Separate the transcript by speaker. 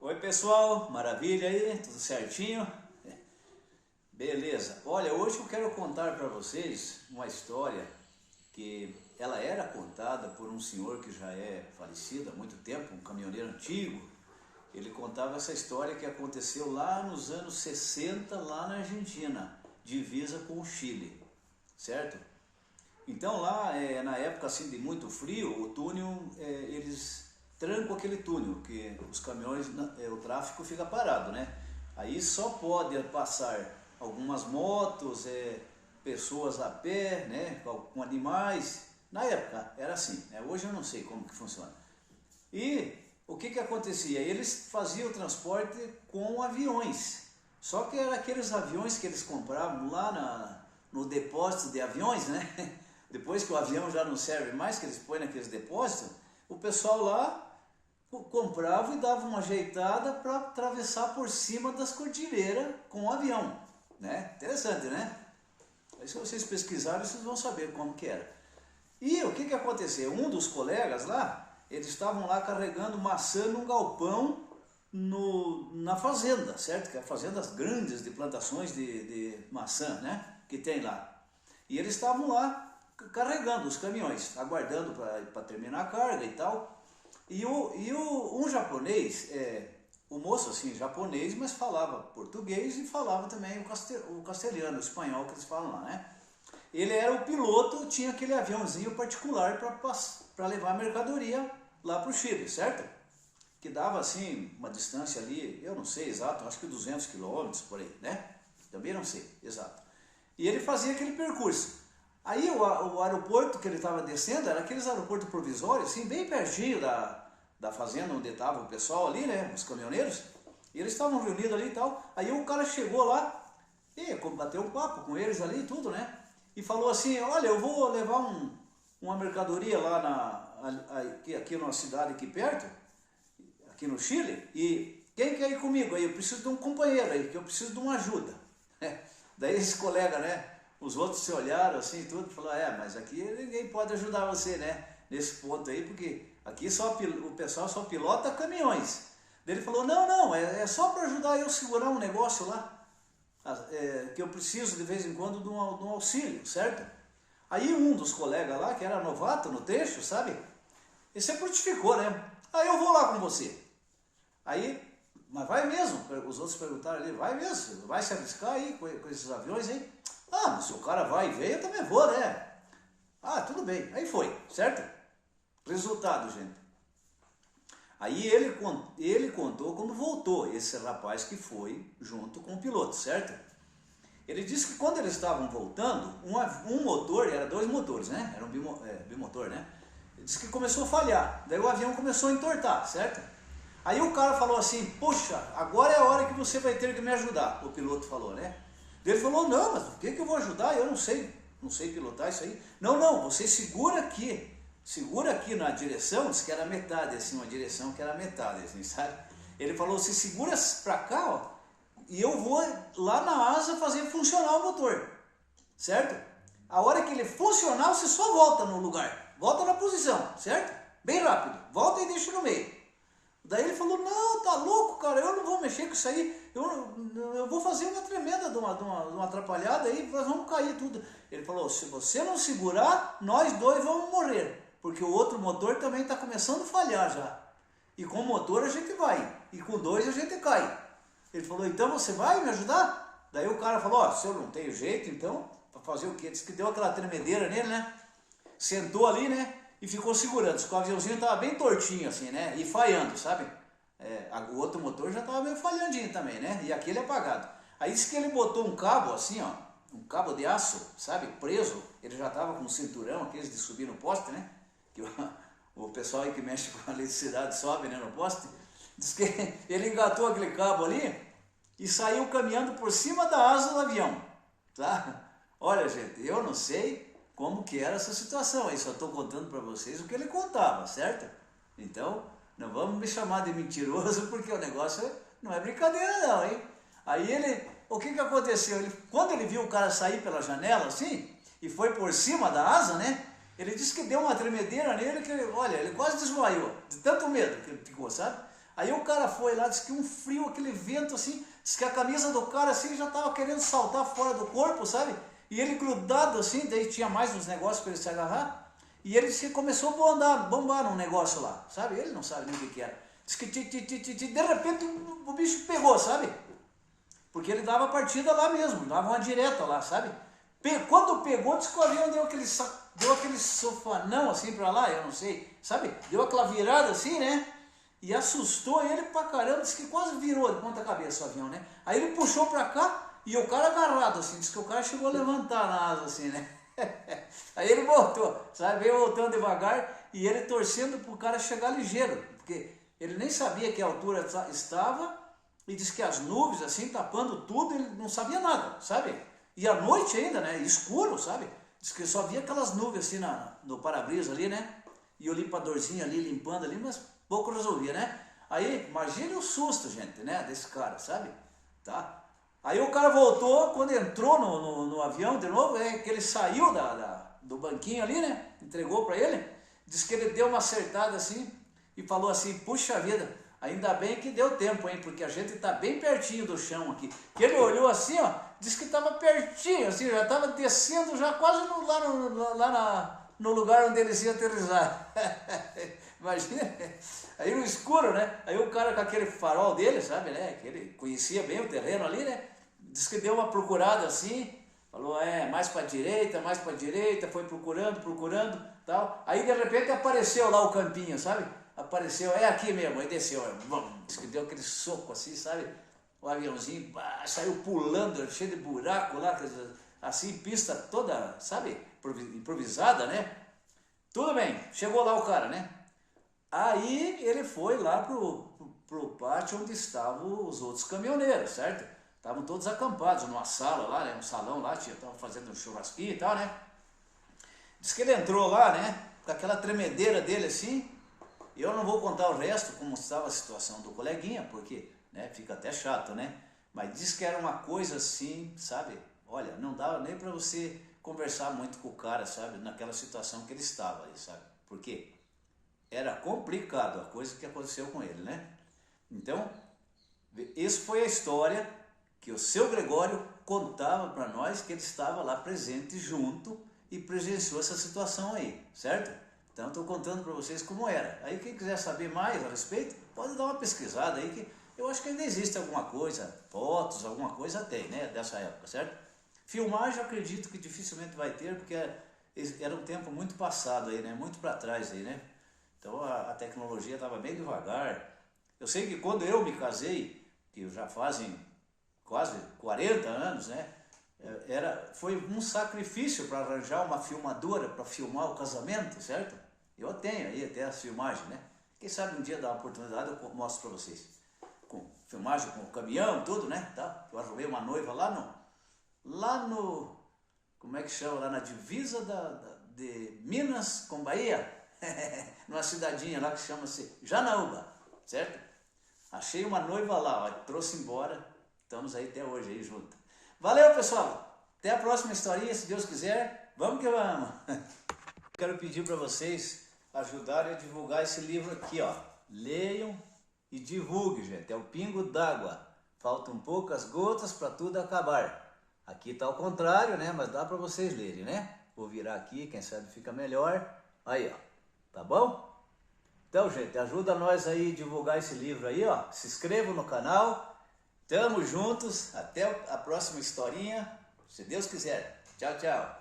Speaker 1: Oi pessoal, maravilha aí, tudo certinho? Beleza, olha, hoje eu quero contar para vocês uma história que ela era contada por um senhor que já é falecido há muito tempo, um caminhoneiro antigo. Ele contava essa história que aconteceu lá nos anos 60, lá na Argentina, divisa com o Chile, certo? Então lá, na época assim de muito frio, o túnel, eles trancam aquele túnel, que os caminhões, o tráfego fica parado, né? Aí só pode passar algumas motos, pessoas a pé, né? Com animais. Na época era assim, né? Hoje eu não sei como que funciona. E o que acontecia? Eles faziam o transporte com aviões, só que eram aqueles aviões que eles compravam lá no depósito de aviões, né? Depois que o avião já não serve mais, que eles põem naqueles depósitos, o pessoal lá comprava e dava uma ajeitada para atravessar por cima das cordilheiras com o avião, né? Interessante, né? Aí se vocês pesquisarem, vocês vão saber como que era. E o que aconteceu? Um dos colegas lá, eles estavam lá carregando maçã num galpão na fazenda, certo? Que é fazendas grandes de plantações de maçã, né? Que tem lá. E eles estavam lá carregando os caminhões, aguardando para terminar a carga e tal. E um japonês, o moço assim, japonês, mas falava português e falava também o castelhano, o espanhol que eles falam lá, né? Ele era o piloto, tinha aquele aviãozinho particular para levar a mercadoria lá para o Chile, certo? Que dava assim uma distância ali, eu não sei exato, acho que 200 quilômetros por aí, né? Também não sei exato. E ele fazia aquele percurso. Aí o aeroporto que ele estava descendo era aqueles aeroportos provisórios, assim, bem pertinho da fazenda onde estava o pessoal ali, né, os caminhoneiros, e eles estavam reunidos ali e tal. Aí o cara chegou lá e bateu um papo com eles ali e tudo, né, e falou assim: olha, eu vou levar uma mercadoria lá aqui numa cidade aqui perto, aqui no Chile, e quem quer ir comigo aí? Eu preciso de um companheiro aí, que eu preciso de uma ajuda. Daí esse colega, né, os outros se olharam assim e tudo, falaram: mas aqui ninguém pode ajudar você, né, nesse ponto aí, porque aqui o pessoal só pilota caminhões. Daí ele falou: não, é só para ajudar eu segurar um negócio lá, que eu preciso de vez em quando de um auxílio, certo? Aí um dos colegas lá, que era novato no trecho, sabe, ele se prontificou, né, aí eu vou lá com você. Aí, mas vai mesmo? Os outros perguntaram ali: vai mesmo? Vai se arriscar aí com esses aviões aí? Ah, mas se o cara vai e veio, eu também vou, né? Ah, tudo bem. Aí foi, certo? Resultado, gente. Aí ele contou como voltou esse rapaz que foi junto com o piloto, certo? Ele disse que quando eles estavam voltando, um motor, era dois motores, né? Era um bimotor, né? Ele disse que começou a falhar. Daí o avião começou a entortar, certo? Aí o cara falou assim: poxa, agora é a hora que você vai ter que me ajudar. O piloto falou, né? Ele falou: não, mas por que eu vou ajudar? Eu não sei pilotar isso aí. Não, você segura aqui na direção. Disse que era metade, assim, uma direção que era metade, assim, sabe? Ele falou: você segura pra cá, ó, e eu vou lá na asa fazer funcionar o motor, certo? A hora que ele funcionar, você só volta no lugar, volta na posição, certo? Bem rápido, volta e deixa no meio. Daí ele falou: não, tá louco, cara, eu não vou mexer com isso aí, eu vou fazer uma tremenda de uma atrapalhada aí, nós vamos cair tudo. Ele falou: se você não segurar, nós dois vamos morrer, porque o outro motor também está começando a falhar já. E com o motor a gente vai, e com dois a gente cai. Ele falou: então você vai me ajudar? Daí o cara falou: se eu não tenho jeito, então, para fazer o quê? Disse que deu aquela tremedeira nele, né? Sentou ali, né? E ficou segurando, porque o aviãozinho estava bem tortinho assim, né? E falhando, sabe? O outro motor já estava meio falhandinho também, né? E aquele apagado. Aí disse que ele botou um cabo assim, ó, um cabo de aço, sabe? Preso. Ele já estava com um cinturão, aqueles de subir no poste, né? Que o pessoal aí que mexe com a eletricidade sobe, né, no poste. Diz que ele engatou aquele cabo ali e saiu caminhando por cima da asa do avião, tá? Olha, gente, eu não sei como que era essa situação aí, só estou contando para vocês o que ele contava, certo? Então, não vamos me chamar de mentiroso, porque o negócio não é brincadeira não, hein? Aí o que aconteceu? Quando ele viu o cara sair pela janela assim, e foi por cima da asa, né? Ele disse que deu uma tremedeira nele, que olha, ele quase desmaiou, de tanto medo que ele ficou, sabe? Aí o cara foi lá, disse que um frio, aquele vento assim, disse que a camisa do cara assim já estava querendo saltar fora do corpo, sabe? E ele grudado assim, daí tinha mais uns negócios para ele se agarrar, e ele disse que começou a bombar num negócio lá, sabe? Ele não sabe nem o que era. Diz que de repente o bicho pegou, sabe? Porque ele dava partida lá mesmo, dava uma direta lá, sabe? Quando pegou, diz que o avião deu aquele sofanão assim pra lá, eu não sei, sabe? Deu aquela virada assim, né? E assustou ele pra caramba, disse que quase virou de ponta cabeça o avião, né? Aí ele puxou pra cá e o cara agarrado assim, disse que o cara chegou a levantar na asa assim, né? Aí ele voltou, sabe? Veio voltando devagar e ele torcendo pro cara chegar ligeiro, porque ele nem sabia que a altura estava e disse que as nuvens assim tapando tudo, ele não sabia nada, sabe? E à noite ainda, né? Escuro, sabe? Diz que só via aquelas nuvens assim no para-brisa ali, né? E o limpadorzinho ali, limpando ali, mas pouco resolvia, né? Aí, imagine o susto, gente, né? Desse cara, sabe? Tá? Aí o cara voltou, quando entrou no avião de novo, que ele saiu do banquinho ali, né? Entregou para ele. Diz que ele deu uma acertada assim e falou assim, puxa vida, ainda bem que deu tempo, hein? Porque a gente tá bem pertinho do chão aqui. Que ele olhou assim, ó, disse que estava pertinho, assim, já estava descendo já quase no lugar onde eles iam aterrissar. Imagina, aí no escuro, né? Aí o cara com aquele farol dele, sabe, né? Que ele conhecia bem o terreno ali, né? Diz que deu uma procurada assim, falou, mais para direita, foi procurando, tal. Aí de repente apareceu lá o campinho, sabe? Apareceu, aqui mesmo, aí desceu, diz que deu aquele soco assim, sabe? O aviãozinho saiu pulando, cheio de buraco lá, assim, pista toda, sabe? Improvisada, né? Tudo bem, chegou lá o cara, né? Aí ele foi lá pro pátio onde estavam os outros caminhoneiros, certo? Estavam todos acampados numa sala lá, né? Um salão lá, estavam fazendo um churrasquinho e tal, né? Diz que ele entrou lá, né? Com aquela tremedeira dele assim. E eu não vou contar o resto, como estava a situação do coleguinha, porque, né, fica até chato, né? Mas diz que era uma coisa assim, sabe? Olha, não dava nem para você conversar muito com o cara, sabe? Naquela situação que ele estava aí, sabe? Por quê? Era complicado a coisa que aconteceu com ele, né? Então, essa foi a história que o seu Gregório contava para nós, que ele estava lá presente junto e presenciou essa situação aí, certo? Então, estou contando para vocês como era. Aí, quem quiser saber mais a respeito, pode dar uma pesquisada aí, que eu acho que ainda existe alguma coisa, fotos, alguma coisa tem, né? Dessa época, certo? Filmagem, eu acredito que dificilmente vai ter, porque era um tempo muito passado aí, né? Muito para trás aí, né? Então a tecnologia estava bem devagar. Eu sei que quando eu me casei, que já fazem quase 40 anos, né? Foi um sacrifício para arranjar uma filmadora para filmar o casamento, certo? Eu tenho aí até as filmagens, né? Quem sabe um dia dá uma oportunidade eu mostro para vocês. Com filmagem com o caminhão, tudo, né? Tá? Eu arrumei uma noiva lá no como é que chama? Lá na divisa de Minas com Bahia. Numa cidadinha lá que chama-se Janaúba, certo? Achei uma noiva lá, ó, trouxe embora, estamos aí até hoje aí junto. Valeu, pessoal, até a próxima historinha, se Deus quiser, vamos que vamos. Quero pedir para vocês ajudarem a divulgar esse livro aqui, ó. Leiam e divulguem, gente, é o pingo d'água, faltam poucas gotas para tudo acabar. Aqui está ao contrário, né, mas dá para vocês lerem, né? Vou virar aqui, quem sabe fica melhor, aí, ó. Tá bom? Então, gente, ajuda nós aí a divulgar esse livro aí, ó. Se inscrevam no canal. Tamo juntos. Até a próxima historinha. Se Deus quiser. Tchau, tchau.